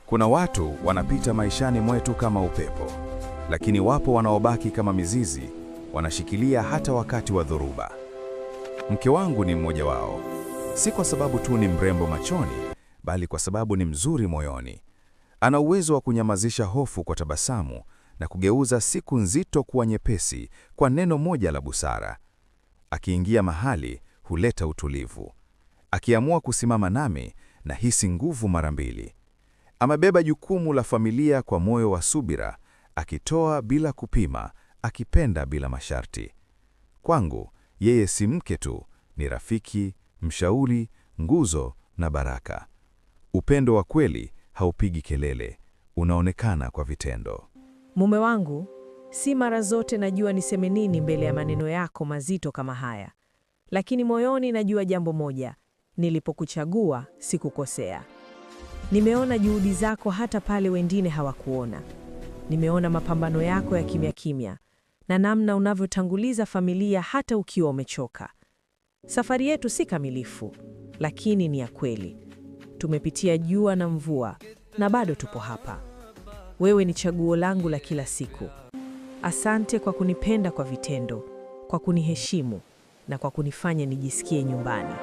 Kuna watu wanapita maishani mwetu kama upepo, lakini wapo wanaobaki kama mizizi, wanashikilia hata wakati wa dhoruba. Mke wangu ni mmoja wao, si kwa sababu tu ni mrembo machoni, bali kwa sababu ni mzuri moyoni. Ana uwezo wa kunyamazisha hofu kwa tabasamu na kugeuza siku nzito kuwa nyepesi kwa neno moja la busara. Akiingia mahali, huleta utulivu. Akiamua kusimama nami, nahisi nguvu mara mbili. Amebeba jukumu la familia kwa moyo wa subira, akitoa bila kupima, akipenda bila masharti. Kwangu, yeye si mke tu, ni rafiki, mshauri, nguzo na baraka. Upendo wa kweli haupigi kelele, unaonekana kwa vitendo. Mume wangu, si mara zote najua niseme nini mbele ya maneno yako mazito kama haya. Lakini moyoni najua jambo moja, nilipokuchagua sikukosea. Nimeona juhudi zako hata pale wengine hawakuona. Nimeona mapambano yako ya kimya kimya na namna unavyotanguliza familia hata ukiwa umechoka. Safari yetu si kamilifu, lakini ni ya kweli. Tumepitia jua na mvua na bado tupo hapa. Wewe ni chaguo langu la kila siku. Asante kwa kunipenda kwa vitendo, kwa kuniheshimu na kwa kunifanya nijisikie nyumbani.